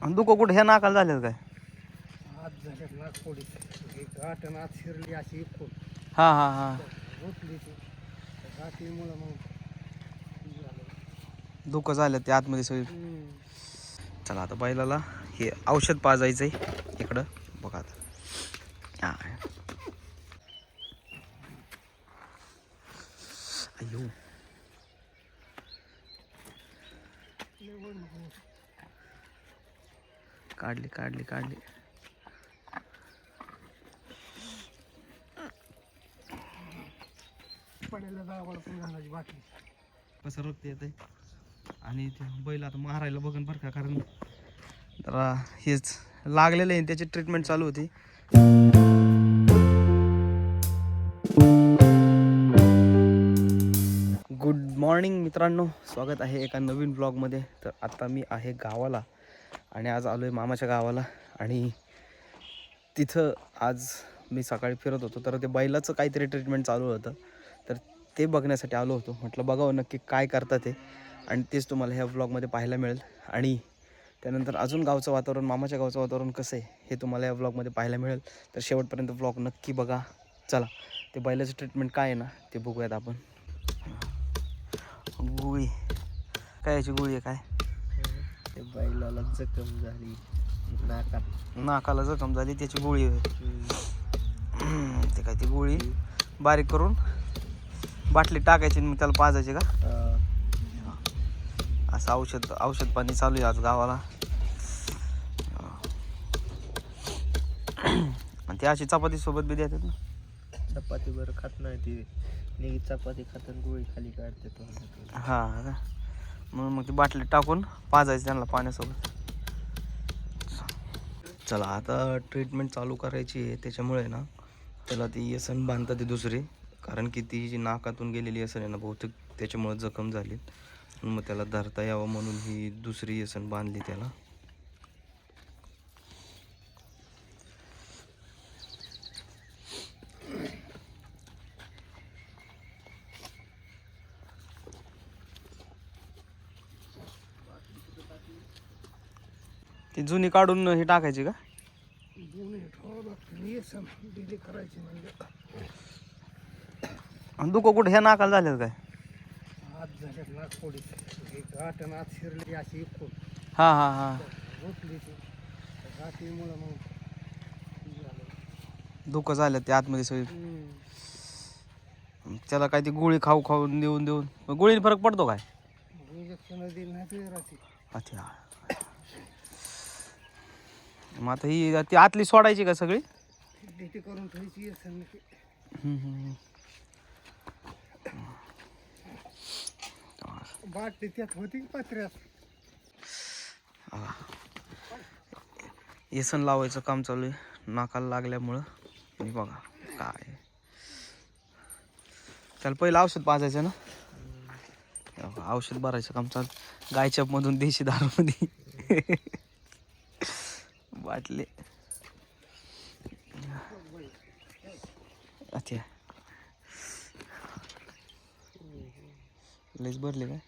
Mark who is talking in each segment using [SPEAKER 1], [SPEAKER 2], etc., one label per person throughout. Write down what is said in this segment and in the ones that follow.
[SPEAKER 1] दुखो कुठे ह्या नाकाला झालेलं काय?
[SPEAKER 2] आज झाल्यात नागपोडी एक गाठण आत शिरली अशी इकडून
[SPEAKER 1] हा हा हा
[SPEAKER 2] घोटली ती गाठीमुळं मग
[SPEAKER 1] दुखं झालं ते आतमध्ये सगळी. चला आता बैलाला हे औषध पाजायचंय इकडं बघा आता. हा अयो काढली काढली काढली.
[SPEAKER 2] पडायला जावं पण घालायची बाकी
[SPEAKER 1] कसं रक्त येत आहे आणि ते बैल आता मारायला बघन बरं का, कारण जरा हेच लागलेलं आहे त्याची ट्रीटमेंट चालू होती. गुड मॉर्निंग मित्रांनो, स्वागत आहे एका नवीन ब्लॉगमध्ये. तर आता मी आहे गावाला आणि आज आलो आहे मामाच्या गावाला. आणि तिथं आज मी सकाळी फिरत होतो तर ते बैलाचं काहीतरी ट्रीटमेंट चालू होतं, तर ते बघण्यासाठी आलो होतो. म्हटलं बघावं नक्की काय करतात ते, आणि तेच तुम्हाला ह्या ब्लॉगमध्ये पाहायला मिळेल. आणि त्यानंतर अजून गावचं वातावरण, मामाच्या गावचं वातावरण कसं आहे हे तुम्हाला या ब्लॉगमध्ये पाहायला मिळेल. तर शेवटपर्यंत ब्लॉग नक्की बघा. चला ते बैलाचं ट्रीटमेंट काय आहे ना ते बघूयात आपण. गोळी काय, याची गोळी आहे काय?
[SPEAKER 2] ते बैलाला जखम झाली
[SPEAKER 1] नाकाला जखम झाली त्याची गोळी आहे. ते काय ती गोळी बारीक करून बाटली टाकायची आणि मग त्याला पाजायची का? असं औषध पाणी चालू आहे आज गावाला. आणि ते अशी चपाती सोबत बी देतात ना.
[SPEAKER 2] चपाती बरं खात नाही ती, नेहमी चपाती खातात गोळी खाली काढते तो.
[SPEAKER 1] हां का, म्हणून मग ती बाटली टाकून पाजायचं त्यांना पाण्यासोबत. चला आता ट्रीटमेंट चालू करायची आहे, त्याच्यामुळे ना त्याला ती येसन बांधतात ती दुसरी, कारण की ती जी नाकातून गेलेली येसन आहे ना बहुतेक त्याच्यामुळे जखम झाली. मग त्याला धरता यावं म्हणून ही दुसरी येसन बांधली त्याला. ती जुनी काढून ही टाकायची का?
[SPEAKER 2] करायची म्हणजे
[SPEAKER 1] दुखो कुठे ह्या नाकाला झालेलं काय?
[SPEAKER 2] आज झाल्यात नागपोडी एक गाठण आत शिरली अशी इकडून
[SPEAKER 1] हा हा हा
[SPEAKER 2] घोटली ती गाठीमुळं मग
[SPEAKER 1] दुखं झालं ते आतमध्ये सगळी. त्याला काय ती गोळी खाऊन देऊन गोळीने फरक पडतो काय?
[SPEAKER 2] इंजेक्शन दिली नाही ते राहते.
[SPEAKER 1] अच्छा, मग आता ही ती आतली सोडायची का सगळी?
[SPEAKER 2] ड्युटी करून ठेवायची असेल की. बाटली त्यात होती पात्र्यात.
[SPEAKER 1] येसन लावायचं काम चालू आहे नाकाला लागल्यामुळं. आणि बघा काय त्याला पहिलं औषध पाजायचं ना. औषध भरायचं काम चालू, गायच्या मधून देशी दारूमध्ये बाटले. अच्छा, लईच भरले काय?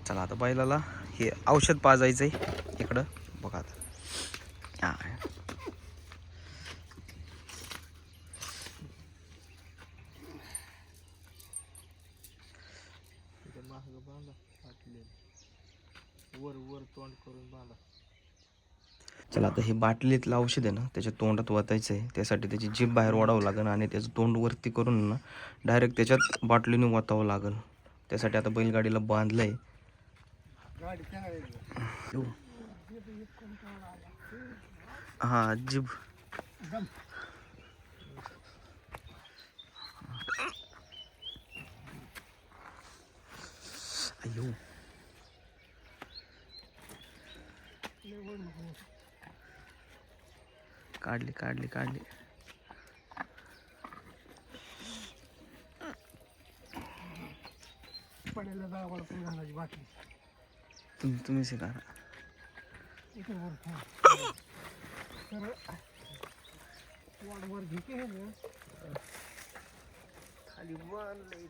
[SPEAKER 1] चला आता बैलाला हे औषध पाजायचंय इकडं बघा आता. हा
[SPEAKER 2] वर तोंड करून बांधा.
[SPEAKER 1] चला आता हे बाटलीतलं औषध आहे ना त्याच्या तोंडात वतायचं आहे. त्यासाठी त्याची जीभ बाहेर ओढावं लागेल आणि त्याचं तोंड वरती करून ना डायरेक्ट त्याच्यात बाटलीने वतावं लागेल. त्यासाठी आता बैलगाडीला बांधलंय. हा जीभ अयो काढली काढली काढली.
[SPEAKER 2] पडायला जावं पण घालायची बाकी
[SPEAKER 1] तुम्ही शिका.
[SPEAKER 2] वाडवर घेते खाली बांधलंय.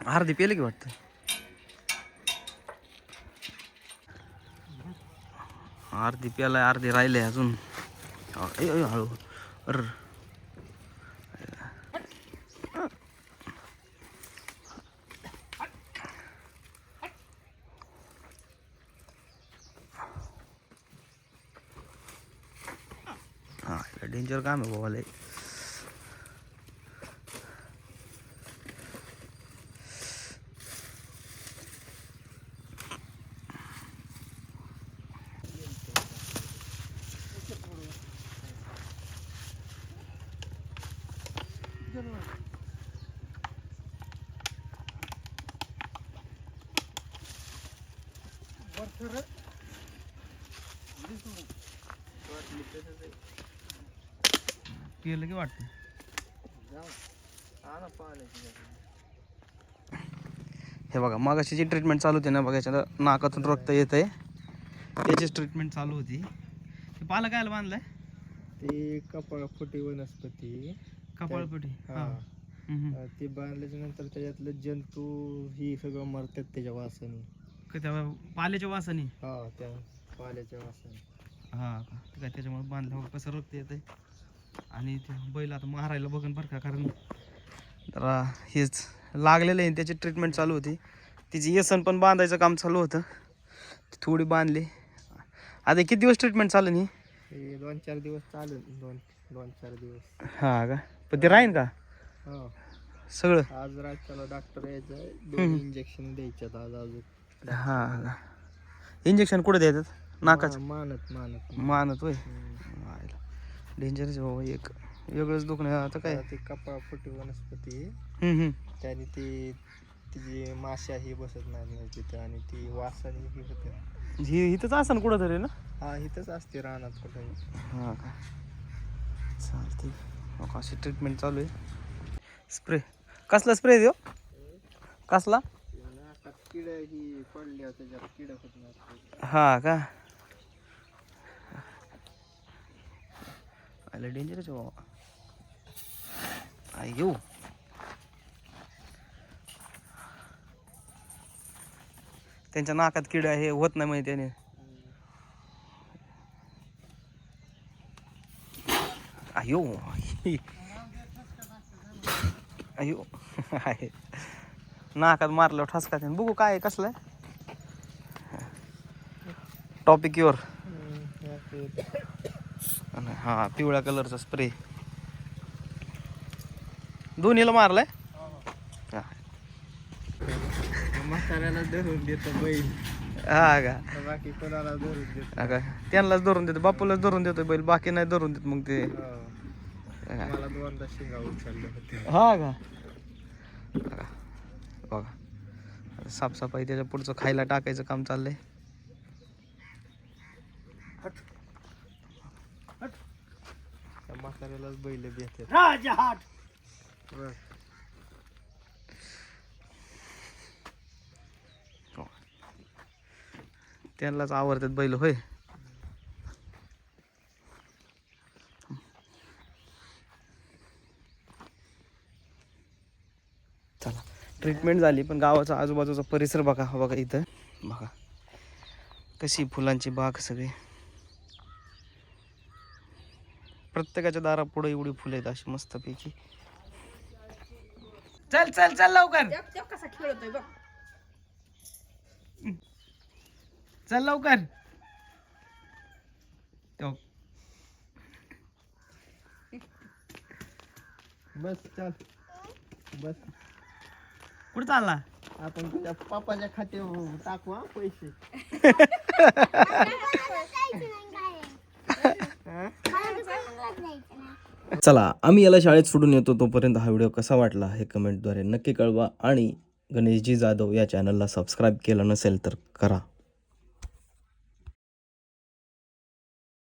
[SPEAKER 1] अर्धी पेले की वाटतं. अर्धी प्यालाय, अर्धी राहिले अजून. हळू अर हा डेंजर काम आहे बाबा लय. पिलं की वाटतं. हे बघा मागाशी जी ट्रीटमेंट चालू होती ना बघा, याच्या नाकातून रक्त येत आहे, त्याचीच ट्रीटमेंट चालू होती. ते पाला कायला बांधलाय?
[SPEAKER 2] ते कपाळफुटी वनस्पती
[SPEAKER 1] कपाळपट्टी.
[SPEAKER 2] हा ते बांधल्याच्या नंतर त्याच्यातलं जंतू ही सगळं मरतात त्याच्या वासाने.
[SPEAKER 1] त्या पाल्याच्या वासाने.
[SPEAKER 2] हा त्या पाल्याच्या वासाने.
[SPEAKER 1] हा का, ते काय त्याच्यामुळे बांधलं बघा कसं रक्त येत आहे. आणि ते बैल आता मारायला बघन बरं का, कारण जरा हेच लागलेलं आहे, त्याची ट्रीटमेंट चालू होती. तिची येसन पण बांधायचं काम चालू होतं, ती थोडी बांधली. आता किती दिवस ट्रीटमेंट चालू नाही?
[SPEAKER 2] 2-4 दिवस चालेल. 2-4 दिवस.
[SPEAKER 1] हा का, पण ते राहीन का
[SPEAKER 2] हो
[SPEAKER 1] सगळं?
[SPEAKER 2] आज रातच्याला डॉक्टर यायचं, 2 इंजेक्शन द्यायच्यात आज अजून.
[SPEAKER 1] हा का, इंजेक्शन कुठे द्यायचं? नाकाच मानत होय. डेंजरच बाबा, एक वेगळंच दुखणं आता काय.
[SPEAKER 2] ते कपाळफुटी वनस्पती
[SPEAKER 1] हम्म.
[SPEAKER 2] त्याने ती तिची माश्या ही बसत नाही तिथे, आणि ती वासाने ही होते.
[SPEAKER 1] ही इथंच असं कुठं तरी ना?
[SPEAKER 2] हा इथंच असते रानात कुठे.
[SPEAKER 1] हा का, चालते. अशी ट्रीटमेंट चालू आहे. स्प्रे कसला स्प्रे देऊ? कसला?
[SPEAKER 2] किड ही पडली त्याच्यात, किड होत नाही.
[SPEAKER 1] हा का, आलं डेंजरच बाबा. अयो त्यांच्या नाकात किडा हे होत नाही माहिती त्याने. अयो अयो आहे नाकात मारल्यावर ठसका. बघू काय कसलं टॉपिक युअर. हा पिवळ्या कलरचा स्प्रे दोन्हीला मारलाय.
[SPEAKER 2] म्हाताऱ्याला धरून देतो बैल.
[SPEAKER 1] हा का,
[SPEAKER 2] बाकी कोणाला धरून देतो?
[SPEAKER 1] हा का, त्यांनाच धरून देतो, बापूलाच धरून देतो बैल, बाकी नाही धरून देत मग ते.
[SPEAKER 2] मला 2दा शिंगा उचलले होते.
[SPEAKER 1] हा का, बघा साफसफाई त्याच्या पुढचं खायला टाकायचं काम चाललंय.
[SPEAKER 2] म्हाताऱ्यालाच बैल भेटते.
[SPEAKER 1] त्यांनाच आवडतात बैल होय. चला ट्रीटमेंट झाली, पण गावाचा आजूबाजूचा परिसर बघा. बघा इथं बघा कशी फुलांची बाग, सगळी प्रत्येकाच्या दारापुढे एवढी फुलं आहेत अशी मस्तपैकी. चल चल चल लवकर,
[SPEAKER 3] कसा खेळतोय बघ.
[SPEAKER 1] चल लवकर.
[SPEAKER 2] बस चल बस.
[SPEAKER 1] कुठं चालला?
[SPEAKER 2] आपण तुझ्या पप्पाच्या खात्यावर टाकू हा पैसे.
[SPEAKER 1] चला आम्ही याला शाळेत सोडून येतो, तोपर्यंत हा व्हिडिओ कसा वाटला हे कमेंटद्वारे नक्की कळवा. आणि गणेशजी जाधव या चॅनलला सबस्क्राईब केलं नसेल तर करा.